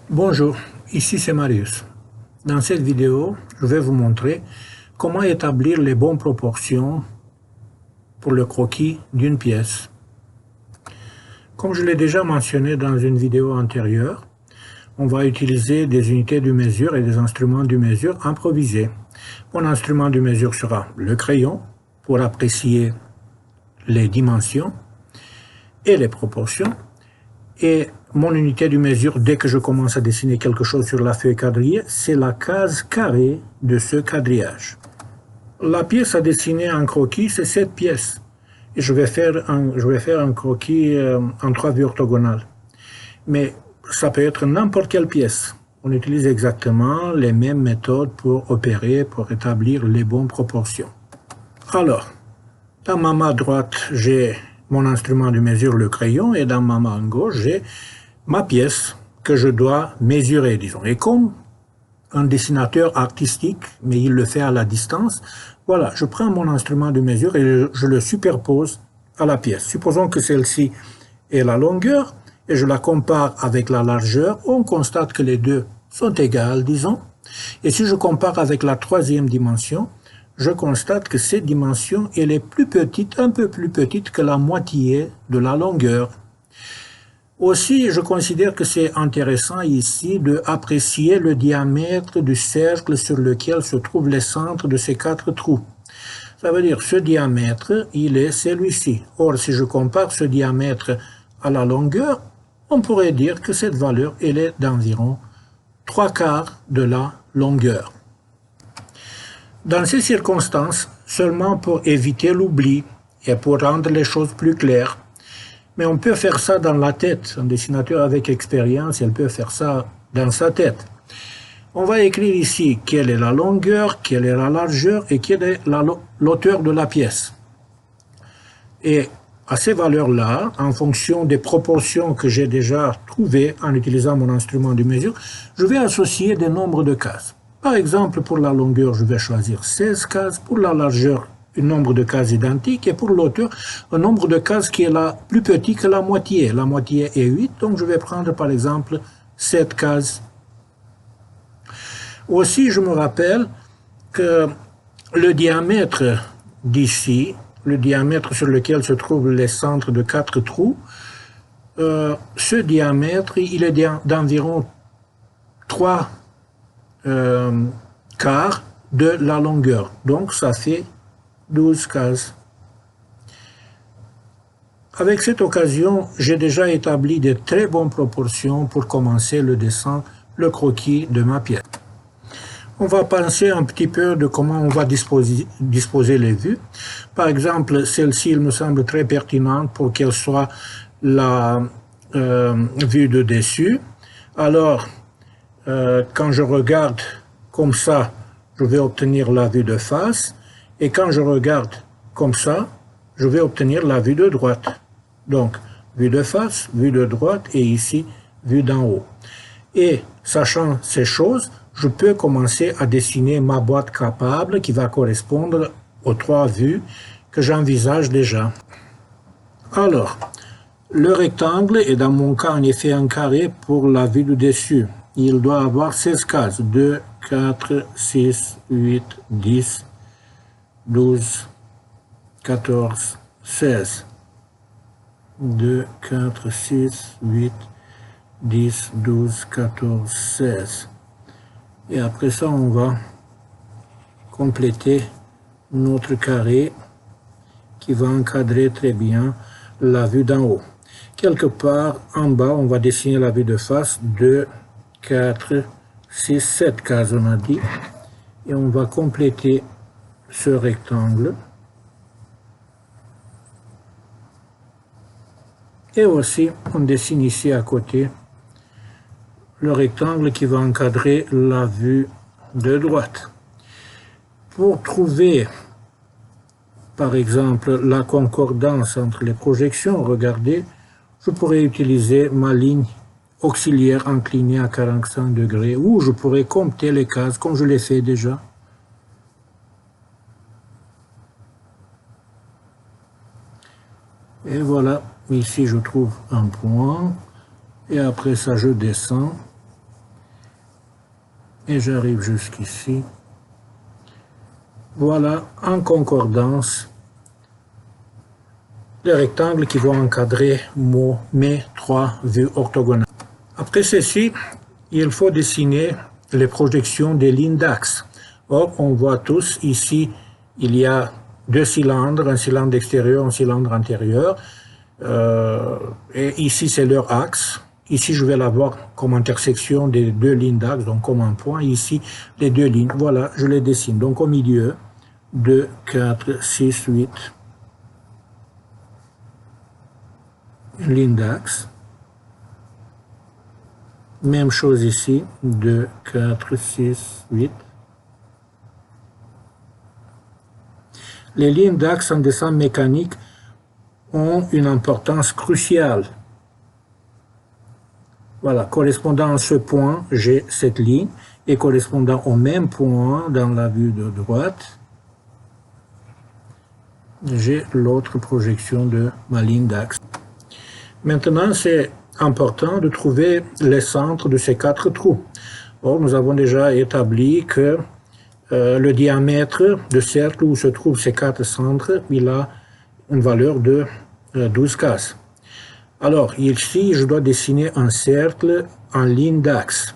Bonjour, ici c'est Marius. Dans cette vidéo, je vais vous montrer comment établir les bonnes proportions pour le croquis d'une pièce. Comme je l'ai déjà mentionné dans une vidéo antérieure, on va utiliser des unités de mesure et des instruments de mesure improvisés. Mon instrument de mesure sera le crayon pour apprécier les dimensions et les proportions. Et mon unité de mesure, dès que je commence à dessiner quelque chose sur la feuille quadrillée, c'est la case carrée de ce quadrillage. La pièce à dessiner en croquis, c'est cette pièce. Et je vais faire un croquis en 3 vues orthogonales. Mais ça peut être n'importe quelle pièce. On utilise exactement les mêmes méthodes pour opérer, pour établir les bonnes proportions. Alors, dans ma main droite, j'ai mon instrument de mesure, le crayon, et dans ma main gauche, j'ai ma pièce que je dois mesurer, disons. Et comme un dessinateur artistique, mais il le fait à la distance, voilà, je prends mon instrument de mesure et je le superpose à la pièce. Supposons que celle-ci est la longueur, et je la compare avec la largeur, on constate que les deux sont égales, disons. Et si je compare avec la troisième dimension, je constate que cette dimension elle est plus petite, un peu plus petite que la moitié de la longueur. Aussi, je considère que c'est intéressant ici d'apprécier le diamètre du cercle sur lequel se trouvent les centres de ces 4 trous. Ça veut dire ce diamètre, il est celui-ci. Or, si je compare ce diamètre à la longueur, on pourrait dire que cette valeur elle est d'environ 3/4 de la longueur. Dans ces circonstances, seulement pour éviter l'oubli et pour rendre les choses plus claires, mais on peut faire ça dans la tête. Un dessinateur avec expérience, il peut faire ça dans sa tête. On va écrire ici quelle est la longueur, quelle est la largeur et quelle est l'hauteur de la pièce. Et à ces valeurs-là, en fonction des proportions que j'ai déjà trouvées en utilisant mon instrument de mesure, je vais associer des nombres de cases. Par exemple, pour la longueur, je vais choisir 16 cases. Pour la largeur, un nombre de cases identique. Et pour l'hauteur, un nombre de cases qui est plus petit que la moitié. La moitié est 8, donc je vais prendre par exemple 7 cases. Aussi, je me rappelle que le diamètre d'ici, le diamètre sur lequel se trouvent les centres de 4 trous, ce diamètre, il est d'environ 3 quarts de la longueur. Donc, ça fait 12 cases. Avec cette occasion, j'ai déjà établi de très bonnes proportions pour commencer le dessin, le croquis de ma pièce. On va penser un petit peu de comment on va disposer les vues. Par exemple, celle-ci, il me semble très pertinente pour qu'elle soit la vue de dessus. Alors, quand je regarde comme ça, je vais obtenir la vue de face. Et quand je regarde comme ça, je vais obtenir la vue de droite. Donc, vue de face, vue de droite et ici, vue d'en haut. Et sachant ces choses, je peux commencer à dessiner ma boîte capable qui va correspondre aux 3 vues que j'envisage déjà. Alors, le rectangle est dans mon cas en effet un carré pour la vue du dessus. Il doit avoir 16 cases. 2, 4, 6, 8, 10, 12, 14, 16. 2, 4, 6, 8, 10, 12, 14, 16. Et après ça, on va compléter notre carré qui va encadrer très bien la vue d'en haut. Quelque part en bas, on va dessiner la vue de face. 2, 4, 6, 7 cases, on a dit. Et on va compléter ce rectangle. Et aussi, on dessine ici à côté le rectangle qui va encadrer la vue de droite. Pour trouver, par exemple, la concordance entre les projections, regardez, je pourrais utiliser ma ligne auxiliaire inclinée à 45 degrés, ou je pourrais compter les cases comme je l'ai fait déjà. Et voilà, ici je trouve un point, et après ça je descends, et j'arrive jusqu'ici. Voilà, en concordance, les rectangles qui vont encadrer mes 3 vues orthogonales. Après ceci, il faut dessiner les projections des lignes d'axe. Or, on voit tous ici, il y a 2 cylindres, un cylindre extérieur, un cylindre intérieur. Et ici, c'est leur axe. Ici, je vais l'avoir comme intersection des 2 lignes d'axe, donc comme un point. Ici, les 2 lignes. Voilà, je les dessine. Donc, au milieu, 2, 4, 6, 8. Une ligne d'axe. Même chose ici, 2, 4, 6, 8. Les lignes d'axe en dessin mécanique ont une importance cruciale. Voilà, correspondant à ce point, j'ai cette ligne, et correspondant au même point dans la vue de droite, j'ai l'autre projection de ma ligne d'axe. Maintenant, c'est important de trouver les centres de ces 4 trous. Or, nous avons déjà établi que le diamètre de cercle où se trouvent ces 4 centres, il a une valeur de 12 cases. Alors, ici, je dois dessiner un cercle en ligne d'axe.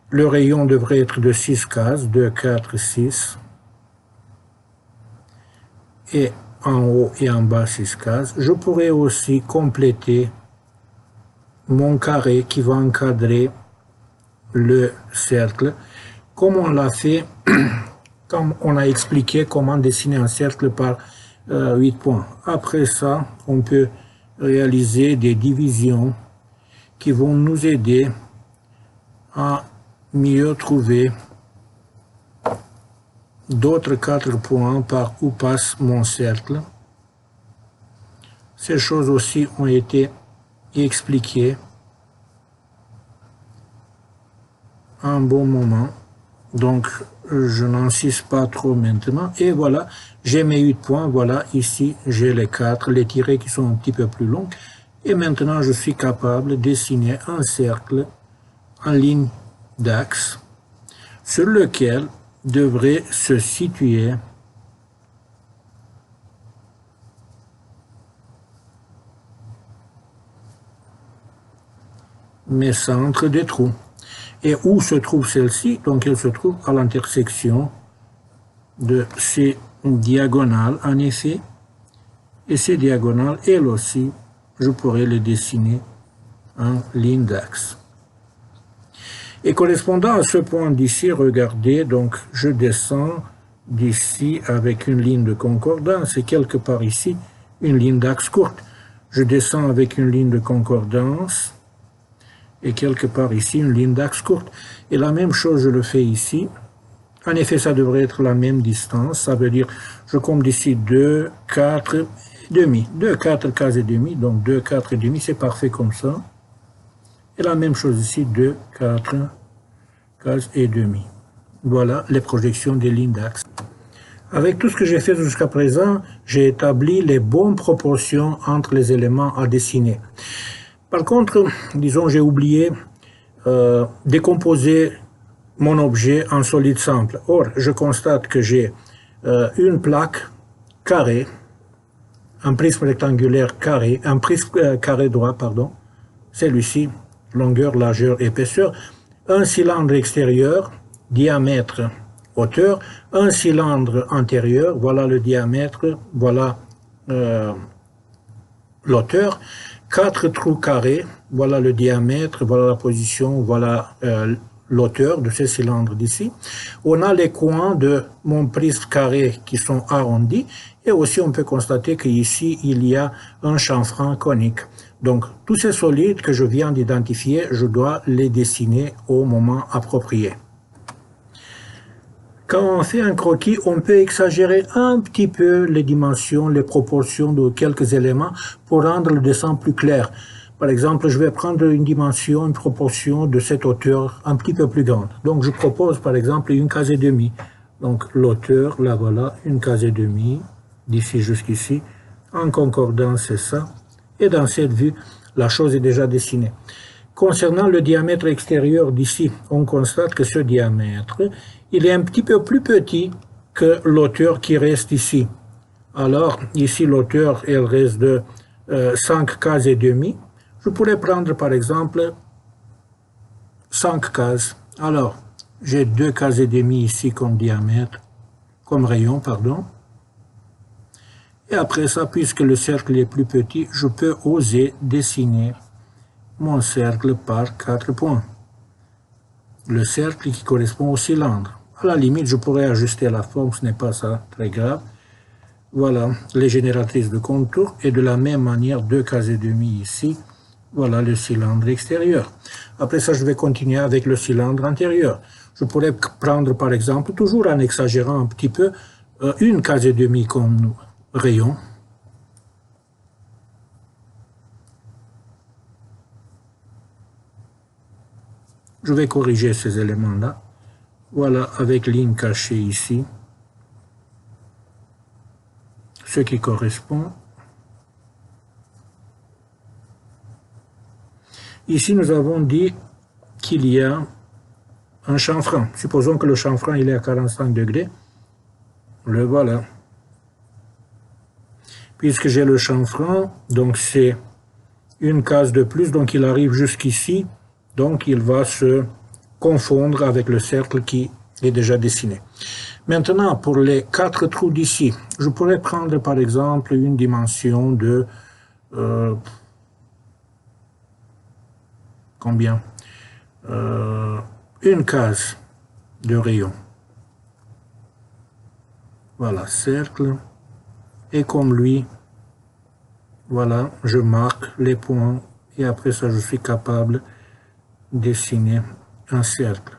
Le rayon devrait être de 6 cases, 2, 4, 6. Et en haut et en bas 6 cases. Je pourrais aussi compléter mon carré qui va encadrer le cercle, comme on l'a fait, comme on a expliqué comment dessiner un cercle par 8 points. Après ça, on peut réaliser des divisions qui vont nous aider à mieux trouver d'autres 4 points par où passe mon cercle. Ces choses aussi ont été expliquées à un bon moment, donc je n'insiste pas trop maintenant. Et voilà, j'ai mes 8 points, voilà, ici j'ai les 4, les tirets qui sont un petit peu plus longs. Et maintenant je suis capable de dessiner un cercle en ligne d'axe sur lequel devrait se situer mes centres des trous. Et où se trouve celle-ci? Donc elle se trouve à l'intersection de ces diagonales, en effet. Et ces diagonales, elles aussi, je pourrais les dessiner en ligne d'axe. Et correspondant à ce point d'ici, regardez, donc je descends d'ici avec une ligne de concordance et quelque part ici, une ligne d'axe courte. Je descends avec une ligne de concordance et quelque part ici, une ligne d'axe courte. Et la même chose, je le fais ici. En effet, ça devrait être la même distance. Ça veut dire, je compte d'ici 2, 4 et demi. 2, 4 cases et demi. Donc 2, 4 et demi, c'est parfait comme ça. Et la même chose ici, 2, 4 cases et demi. Voilà les projections des lignes d'axe. Avec tout ce que j'ai fait jusqu'à présent, j'ai établi les bonnes proportions entre les éléments à dessiner. Par contre, disons, j'ai oublié décomposer mon objet en solide simple. Or, je constate que j'ai une plaque carrée, un prisme rectangulaire carré, un prisme carré droit, pardon, celui-ci, longueur, largeur, épaisseur, un cylindre extérieur, diamètre, hauteur, un cylindre intérieur, voilà le diamètre, voilà l'hauteur, 4 trous carrés, voilà le diamètre, voilà la position, voilà l'hauteur de ce cylindre d'ici. On a les coins de mon prisme carré qui sont arrondis et aussi on peut constater qu'ici il y a un chanfrein conique. Donc tous ces solides que je viens d'identifier, je dois les dessiner au moment approprié. Quand on fait un croquis, on peut exagérer un petit peu les dimensions, les proportions de quelques éléments pour rendre le dessin plus clair. Par exemple, je vais prendre une dimension, une proportion de cette hauteur un petit peu plus grande. Donc je propose par exemple une case et demie. Donc l'hauteur, là voilà, une case et demie, d'ici jusqu'ici. En concordance, c'est ça. Et dans cette vue, la chose est déjà dessinée. Concernant le diamètre extérieur d'ici, on constate que ce diamètre, il est un petit peu plus petit que l'auteur qui reste ici. Alors, ici, l'auteur, elle reste de 5 cases et demi. Je pourrais prendre, par exemple, 5 cases. Alors, j'ai 2 cases et demi ici comme diamètre, comme rayon, pardon. Et après ça, puisque le cercle est plus petit, je peux oser dessiner mon cercle par 4 points. Le cercle qui correspond au cylindre. À la limite, je pourrais ajuster la forme, ce n'est pas ça très grave. Voilà les génératrices de contour et de la même manière 2 cases et demi ici. Voilà le cylindre extérieur. Après ça, je vais continuer avec le cylindre intérieur. Je pourrais prendre par exemple, toujours en exagérant un petit peu, 1 case et demi comme rayon. Je vais corriger ces éléments-là. Voilà, avec ligne cachée ici, ce qui correspond. Ici, nous avons dit qu'il y a un chanfrein. Supposons que le chanfrein il est à 45 degrés. Le voilà. Puisque j'ai le chanfrein, donc c'est une case de plus, donc il arrive jusqu'ici. Donc il va se confondre avec le cercle qui est déjà dessiné. Maintenant, pour les 4 trous d'ici, je pourrais prendre par exemple une dimension de... combien? Une case de rayon. Voilà, cercle. Et comme lui, voilà, je marque les points. Et après ça, je suis capable de dessiner un cercle.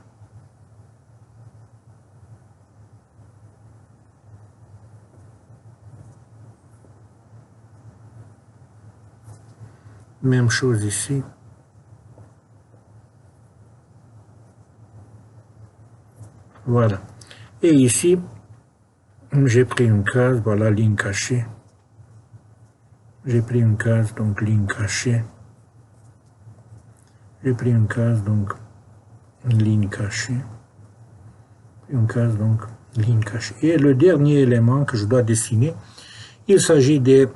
Même chose ici. Voilà. Et ici, j'ai pris une case, voilà, ligne cachée. J'ai pris une case, donc ligne cachée. J'ai pris une case, donc ligne cachée. Une case, donc ligne cachée. Et le dernier élément que je dois dessiner, il s'agit des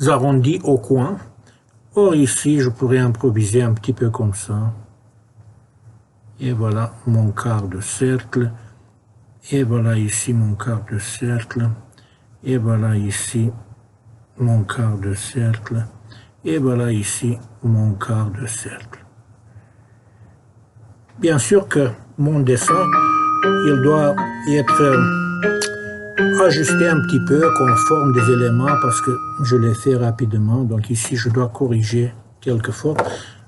arrondis au coin. Or ici, je pourrais improviser un petit peu comme ça. Et voilà mon quart de cercle. Et voilà ici mon quart de cercle. Et voilà ici mon quart de cercle. Et voilà ici mon quart de cercle. Bien sûr que mon dessin, il doit être ajusté un petit peu conforme des éléments parce que je l'ai fait rapidement. Donc ici, je dois corriger quelquefois,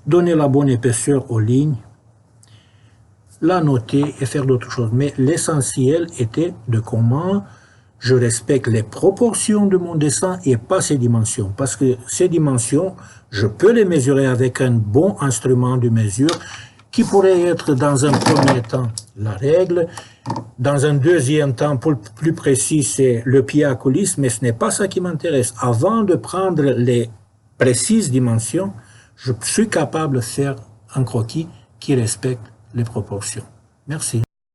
donner la bonne épaisseur aux lignes, la noter et faire d'autres choses. Mais l'essentiel était de comment je respecte les proportions de mon dessin et pas ses dimensions. Parce que ces dimensions, je peux les mesurer avec un bon instrument de mesure qui pourrait être dans un premier temps la règle, dans un deuxième temps, pour plus précis, c'est le pied à coulisse, mais ce n'est pas ça qui m'intéresse. Avant de prendre les précises dimensions, je suis capable de faire un croquis qui respecte les proportions. Merci.